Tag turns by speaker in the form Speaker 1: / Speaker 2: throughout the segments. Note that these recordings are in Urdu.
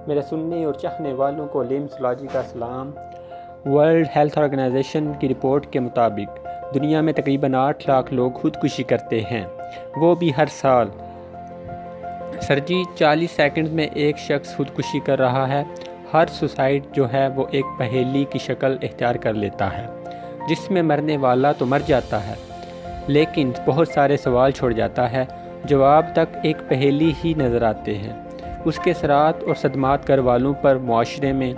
Speaker 1: میرے سننے اور چاہنے والوں کو لیمسولوجی کا سلام۔ ورلڈ ہیلتھ آرگنائزیشن کی رپورٹ کے مطابق دنیا میں تقریباً 8 لاکھ لوگ خودکشی کرتے ہیں، وہ بھی ہر سال۔ سر جی 40 سیکنڈ میں ایک شخص خودکشی کر رہا ہے۔ ہر سوسائڈ جو ہے وہ ایک پہیلی کی شکل اختیار کر لیتا ہے، جس میں مرنے والا تو مر جاتا ہے لیکن بہت سارے سوال چھوڑ جاتا ہے، جواب تک ایک پہیلی ہی نظر آتے ہیں۔ اس کے اثرات اور صدمات گھر والوں پر، معاشرے میں،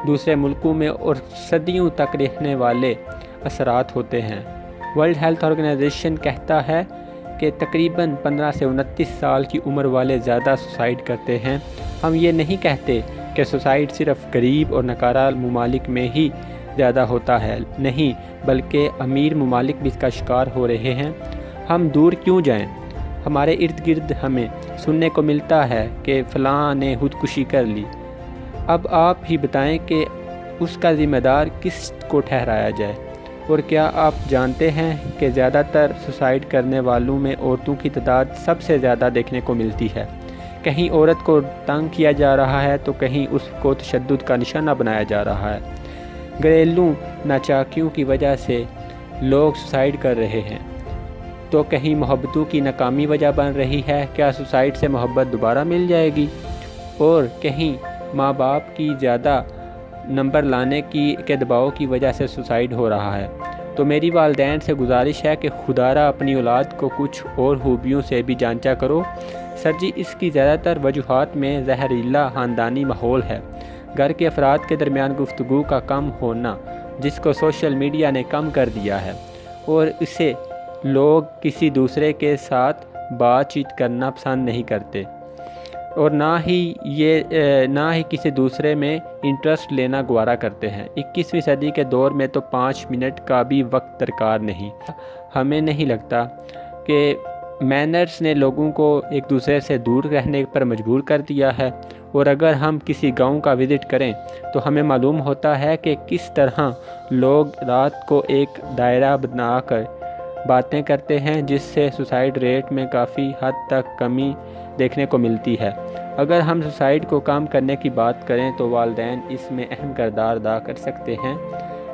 Speaker 1: دوسرے ملکوں میں اور صدیوں تک رہنے والے اثرات ہوتے ہیں۔ ورلڈ ہیلتھ آرگنائزیشن کہتا ہے کہ تقریباً 15 سے 29 سال کی عمر والے زیادہ سوسائڈ کرتے ہیں۔ ہم یہ نہیں کہتے کہ سوسائڈ صرف غریب اور ناکارہ ممالک میں ہی زیادہ ہوتا ہے، نہیں، بلکہ امیر ممالک بھی اس کا شکار ہو رہے ہیں۔ ہم دور کیوں جائیں؟ ہمارے ارد گرد ہمیں سننے کو ملتا ہے کہ فلاں نے خودکشی کر لی۔ اب آپ ہی بتائیں کہ اس کا ذمہ دار کس کو ٹھہرایا جائے؟ اور کیا آپ جانتے ہیں کہ زیادہ تر سوسائڈ کرنے والوں میں عورتوں کی تعداد سب سے زیادہ دیکھنے کو ملتی ہے؟ کہیں عورت کو تنگ کیا جا رہا ہے تو کہیں اس کو تشدد کا نشانہ بنایا جا رہا ہے۔ گھریلو ناچاکیوں کی وجہ سے لوگ سوسائڈ کر رہے ہیں تو کہیں محبتوں کی ناکامی وجہ بن رہی ہے۔ کیا سوسائڈ سے محبت دوبارہ مل جائے گی؟ اور کہیں ماں باپ کی زیادہ نمبر لانے کے دباؤ کی وجہ سے سوسائڈ ہو رہا ہے۔ تو میری والدین سے گزارش ہے کہ خدارا اپنی اولاد کو کچھ اور خوبیوں سے بھی جانچا کرو۔ سر جی اس کی زیادہ تر وجوہات میں زہریلا خاندانی ماحول ہے، گھر کے افراد کے درمیان گفتگو کا کم ہونا جس کو سوشل میڈیا نے کم کر دیا ہے، اور اسے لوگ کسی دوسرے کے ساتھ بات چیت کرنا پسند نہیں کرتے، اور نہ ہی کسی دوسرے میں انٹرسٹ لینا گوارا کرتے ہیں۔ 21ویں صدی کے دور میں تو 5 منٹ کا بھی وقت درکار نہیں۔ ہمیں نہیں لگتا کہ مینرز نے لوگوں کو ایک دوسرے سے دور رہنے پر مجبور کر دیا ہے، اور اگر ہم کسی گاؤں کا وزٹ کریں تو ہمیں معلوم ہوتا ہے کہ کس طرح لوگ رات کو ایک دائرہ بنا کر باتیں کرتے ہیں، جس سے سوسائڈ ریٹ میں کافی حد تک کمی دیکھنے کو ملتی ہے۔ اگر ہم سوسائڈ کو کم کرنے کی بات کریں تو والدین اس میں اہم کردار ادا کر سکتے ہیں۔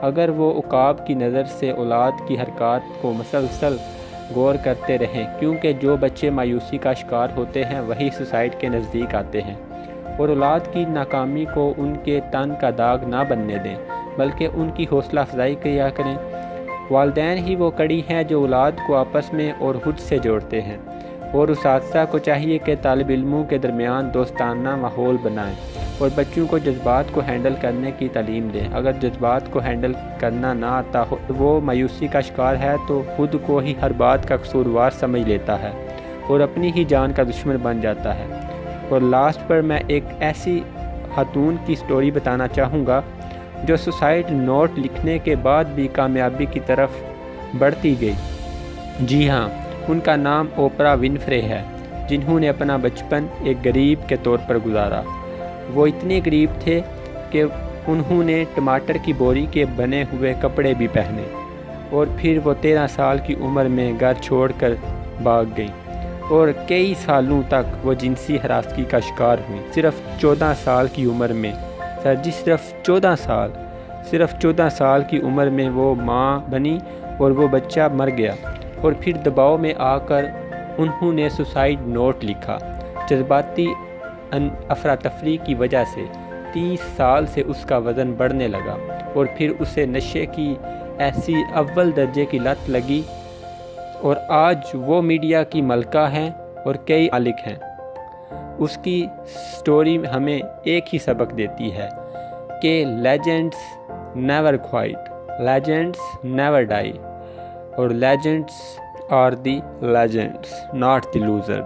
Speaker 1: اگر وہ عقاب کی نظر سے اولاد کی حرکات کو مسلسل غور کرتے رہیں، کیونکہ جو بچے مایوسی کا شکار ہوتے ہیں وہی سوسائڈ کے نزدیک آتے ہیں، اور اولاد کی ناکامی کو ان کے تن کا داغ نہ بننے دیں بلکہ ان کی حوصلہ افزائی کیا کریں۔ والدین ہی وہ کڑی ہیں جو اولاد کو آپس میں اور خود سے جوڑتے ہیں، اور اساتذہ کو چاہیے کہ طالب علموں کے درمیان دوستانہ ماحول بنائیں اور بچوں کو جذبات کو ہینڈل کرنے کی تعلیم دیں۔ اگر جذبات کو ہینڈل کرنا نہ آتا ہو، وہ مایوسی کا شکار ہے تو خود کو ہی ہر بات کا قصوروار سمجھ لیتا ہے اور اپنی ہی جان کا دشمن بن جاتا ہے۔ اور لاسٹ پر میں ایک ایسی خاتون کی سٹوری بتانا چاہوں گا جو سوسائڈ نوٹ لکھنے کے بعد بھی کامیابی کی طرف بڑھتی گئی۔ جی ہاں، ان کا نام اوپرا ونفرے ہے، جنہوں نے اپنا بچپن ایک غریب کے طور پر گزارا۔ وہ اتنے غریب تھے کہ انہوں نے ٹماٹر کی بوری کے بنے ہوئے کپڑے بھی پہنے، اور پھر وہ 13 سال کی عمر میں گھر چھوڑ کر بھاگ گئیں، اور کئی سالوں تک وہ جنسی ہراسگی کا شکار ہوئیں۔ صرف 14 سال کی عمر میں، سر جی صرف 14 سال کی عمر میں وہ ماں بنی اور وہ بچہ مر گیا، اور پھر دباؤ میں آ کر انہوں نے سوسائڈ نوٹ لکھا۔ جذباتی افراتفری کی وجہ سے 30 سال سے اس کا وزن بڑھنے لگا، اور پھر اسے نشے کی ایسی اول درجے کی لت لگی، اور آج وہ میڈیا کی ملکہ ہیں اور کئی مالک ہیں۔ اس کی سٹوری ہمیں ایک ہی سبق دیتی ہے کہ legends never quit, legends never die, اور legends are the legends, not the loser.